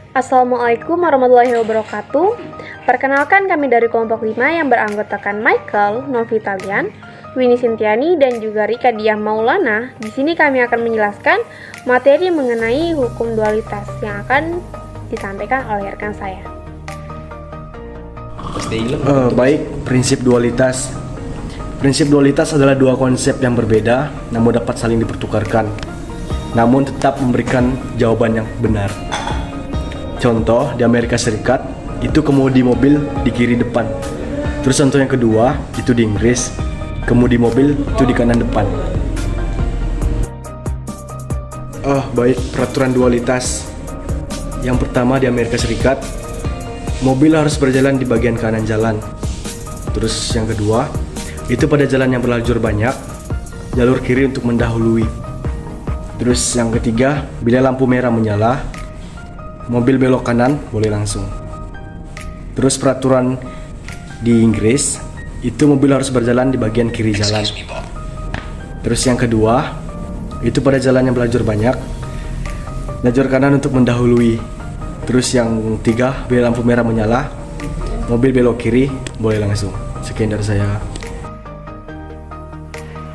Assalamualaikum warahmatullahi wabarakatuh. Perkenalkan, kami dari kelompok 5 yang beranggotakan Michael, Novitalian, Winnie Sintiani, dan juga Rika Diah Maulana. Di sini kami akan menjelaskan materi mengenai hukum dualitas yang akan disampaikan oleh rekan saya. Baik, prinsip dualitas. Prinsip dualitas adalah dua konsep yang berbeda, namun dapat saling dipertukarkan, namun tetap memberikan jawaban yang benar. Contoh, di Amerika Serikat, itu kemudi mobil di kiri depan. Terus contoh yang kedua, itu di Inggris, kemudi mobil itu di kanan depan. Baik, peraturan dualitas. Yang pertama di Amerika Serikat, mobil harus berjalan di bagian kanan jalan. Terus yang kedua, itu pada jalan yang berlajur banyak, jalur kiri untuk mendahului. Terus yang ketiga, bila lampu merah menyala, mobil belok kanan boleh langsung. Terus peraturan di Inggris, itu mobil harus berjalan di bagian kiri jalan. Terus yang kedua, itu pada jalan yang berlajur banyak, lajur kanan untuk mendahului. Terus yang tiga, bila lampu merah menyala, mobil belok kiri boleh langsung. Sekian dari saya.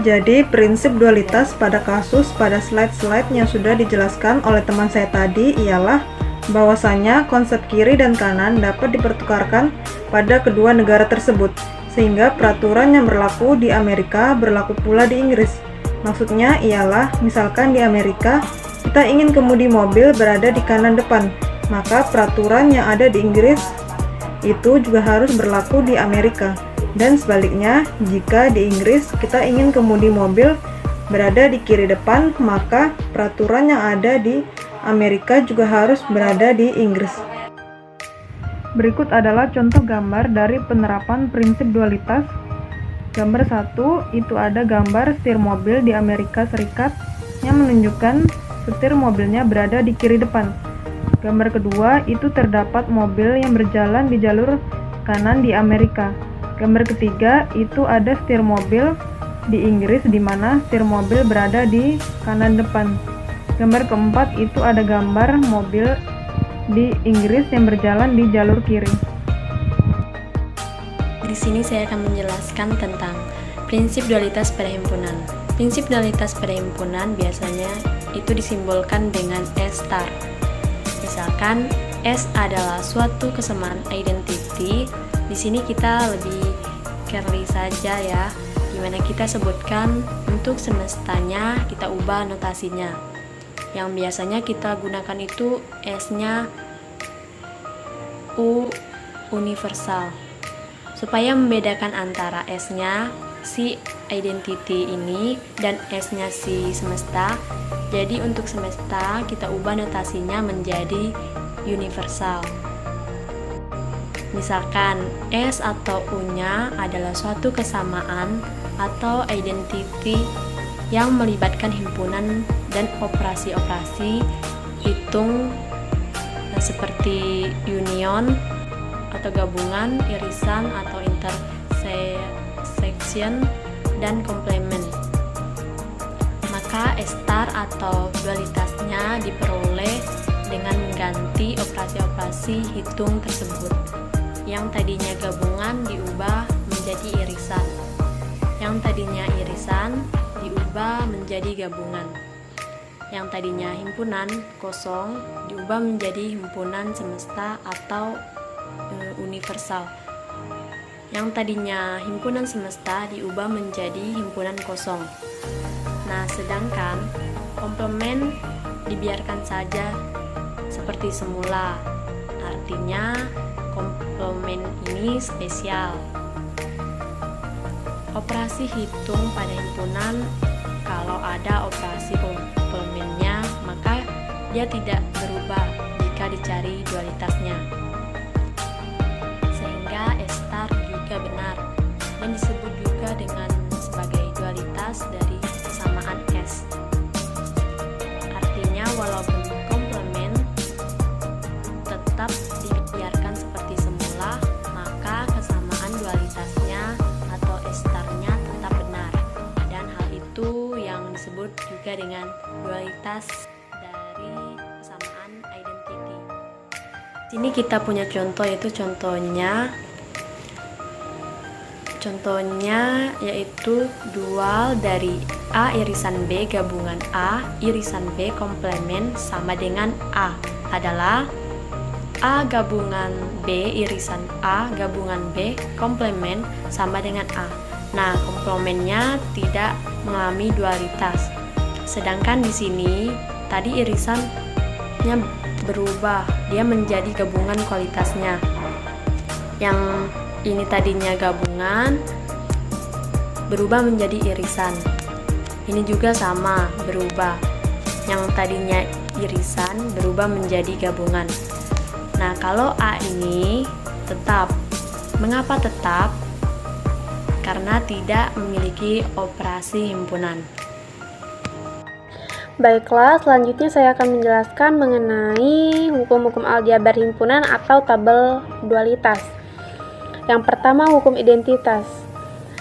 Jadi prinsip dualitas pada kasus pada slide-slide yang sudah dijelaskan oleh teman saya tadi ialah bahwasanya konsep kiri dan kanan dapat dipertukarkan pada kedua negara tersebut, sehingga peraturan yang berlaku di Amerika berlaku pula di Inggris. Maksudnya ialah misalkan di Amerika kita ingin kemudi mobil berada di kanan depan, maka peraturan yang ada di Inggris itu juga harus berlaku di Amerika. Dan sebaliknya, jika di Inggris kita ingin kemudi mobil berada di kiri depan, maka peraturan yang ada di Amerika juga harus berada di Inggris. Berikut adalah contoh gambar dari penerapan prinsip dualitas. Gambar 1, itu ada gambar setir mobil di Amerika Serikat yang menunjukkan setir mobilnya berada di kiri depan. Gambar kedua, itu terdapat mobil yang berjalan di jalur kanan di Amerika. Gambar ketiga, itu ada setir mobil di Inggris di mana setir mobil berada di kanan depan. Gambar keempat, itu ada gambar mobil di Inggris yang berjalan di jalur kiri. Di sini saya akan menjelaskan tentang prinsip dualitas pada himpunan. Prinsip dualitas pada himpunan biasanya itu disimbolkan dengan S star. Misalkan S adalah suatu kesamaan identity. Di sini kita lebih carry saja ya, dimana kita sebutkan untuk semestanya kita ubah notasinya. Yang biasanya kita gunakan itu S-nya U universal. Supaya membedakan antara S-nya si identity ini dan S-nya si semesta. Jadi untuk semesta kita ubah notasinya menjadi universal. Misalkan S atau U-nya adalah suatu kesamaan atau identity yang melibatkan himpunan dan operasi-operasi hitung seperti union atau gabungan, irisan atau intersection, dan komplement. Maka S star atau dualitasnya diperoleh dengan mengganti operasi-operasi hitung tersebut. Yang tadinya gabungan diubah menjadi irisan. Yang tadinya irisan diubah menjadi gabungan. Yang tadinya himpunan kosong diubah menjadi himpunan semesta atau universal. Yang tadinya himpunan semesta diubah menjadi himpunan kosong. Nah, sedangkan komplement dibiarkan saja seperti semula. Artinya komplement ini spesial. Operasi hitung pada himpunan, kalau ada operasi komplementnya, maka dia tidak berubah jika dicari dualitasnya. Sehingga S star juga benar dan disebut juga dengan sebagai dualitas dari kesamaan S. Artinya walaupun komplement tetap dibiarkan seperti semula, maka kesamaan dualitasnya atau S star-nya tetap benar. Dan hal itu yang disebut juga dengan dualitas dari kesamaan identity. Sini kita punya contoh, yaitu contohnya yaitu dual dari A irisan B gabungan A irisan B komplemen sama dengan A adalah A gabungan B irisan A gabungan B komplemen sama dengan A. Nah, komplemennya tidak mengalami dualitas. Sedangkan di sini tadi irisannya berubah, dia menjadi gabungan kualitasnya. Yang ini tadinya gabungan berubah menjadi irisan. Ini juga sama, berubah. Yang tadinya irisan berubah menjadi gabungan. Nah, kalau A ini tetap. Mengapa tetap? Karena tidak memiliki operasi himpunan. Baiklah, selanjutnya saya akan menjelaskan mengenai hukum-hukum aljabar himpunan atau tabel dualitas. Yang pertama, hukum identitas,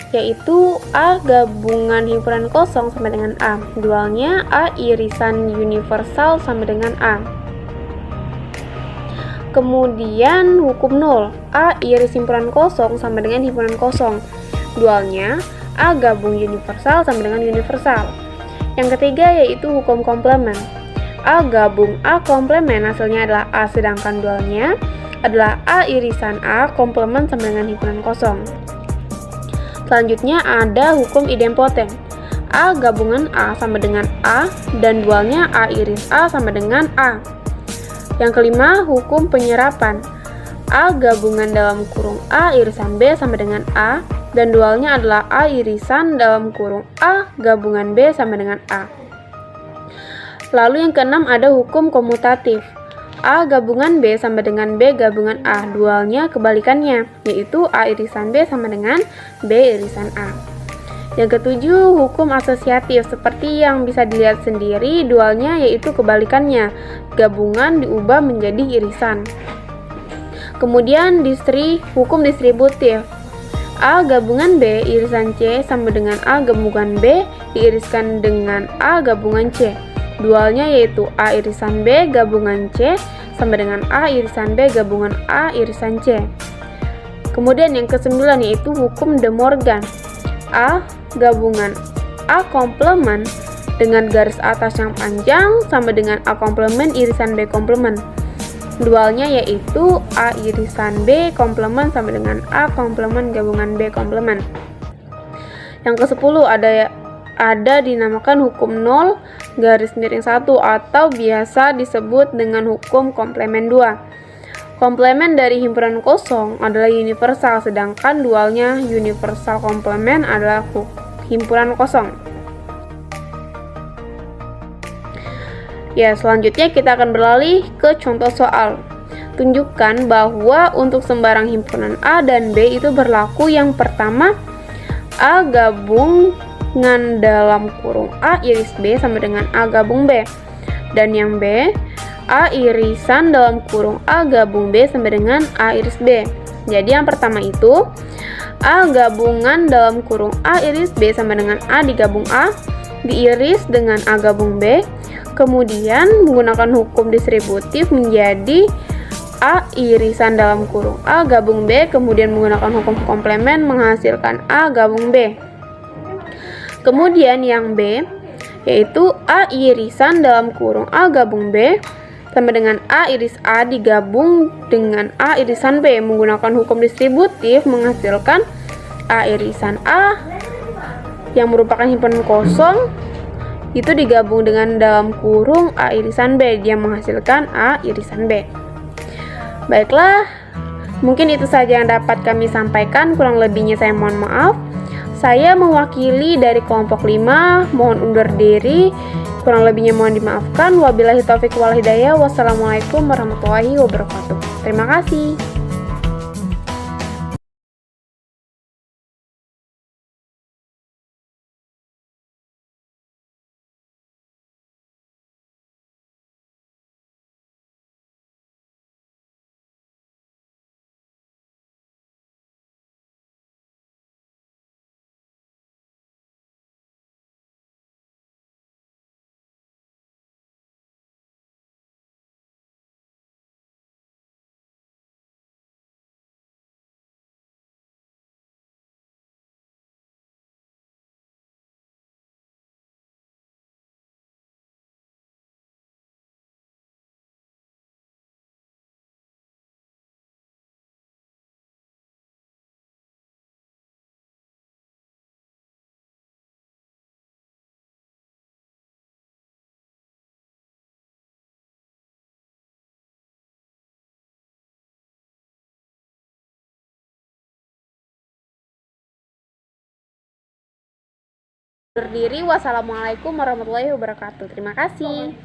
yaitu A gabungan himpunan kosong sama dengan A. Dualnya A irisan universal sama dengan A. Kemudian hukum nol, A iris himpunan kosong sama dengan himpunan kosong. Dualnya A gabung universal sama dengan universal. Yang ketiga yaitu hukum komplemen. A gabung A komplemen hasilnya adalah A, sedangkan dualnya adalah A irisan A komplemen sama dengan himpunan kosong. Selanjutnya ada hukum idempoten. A gabungan A sama dengan A dan dualnya A iris A sama dengan A. Yang kelima, hukum penyerapan. A gabungan dalam kurung A irisan B sama dengan A dan dualnya adalah A irisan dalam kurung A gabungan B sama dengan A. Lalu yang keenam ada hukum komutatif. A gabungan B sama dengan B gabungan A, dualnya kebalikannya, yaitu A irisan B sama dengan B irisan A. Yang ketujuh, hukum asosiatif. Seperti yang bisa dilihat sendiri, dualnya yaitu kebalikannya, gabungan diubah menjadi irisan. Kemudian hukum distributif. A gabungan B irisan C sama dengan A gabungan B diiriskan dengan A gabungan C. Dualnya yaitu A irisan B gabungan C sama dengan A irisan B gabungan A irisan C. Kemudian yang kesembilan yaitu hukum De Morgan. A gabungan A komplemen dengan garis atas yang panjang sama dengan A komplemen irisan B komplemen. Dualnya yaitu A irisan B komplemen sama dengan A komplemen gabungan B komplemen. Yang ke-10 ada dinamakan hukum 0 garis miring 1 atau biasa disebut dengan hukum komplemen 2. Komplemen dari himpunan kosong adalah universal, sedangkan dualnya universal komplemen adalah himpunan kosong. Ya, selanjutnya kita akan beralih ke contoh soal. Tunjukkan bahwa untuk sembarang himpunan A dan B itu berlaku yang pertama, A gabungan dalam kurung A iris B sama dengan A gabung B. Dan yang B, A irisan dalam kurung A gabung B sama dengan A iris B. Jadi yang pertama itu, A gabungan dalam kurung A iris B sama dengan A digabung A, diiris dengan A gabung B. Kemudian menggunakan hukum distributif menjadi A irisan dalam kurung A gabung B, kemudian menggunakan hukum komplemen menghasilkan A gabung B. Kemudian yang B yaitu A irisan dalam kurung A gabung B sama dengan A iris A digabung dengan A irisan B, menggunakan hukum distributif menghasilkan A irisan A yang merupakan himpunan kosong itu digabung dengan dalam kurung A irisan B, dia menghasilkan A irisan B. Baiklah, mungkin itu saja yang dapat kami sampaikan, kurang lebihnya saya mohon maaf. Saya mewakili dari kelompok 5, mohon undur diri, kurang lebihnya mohon dimaafkan. Wabillahi taufiq wal hidayah. Wassalamualaikum warahmatullahi wabarakatuh. Terima kasih. Berdiri, wassalamualaikum warahmatullahi wabarakatuh. Terima kasih.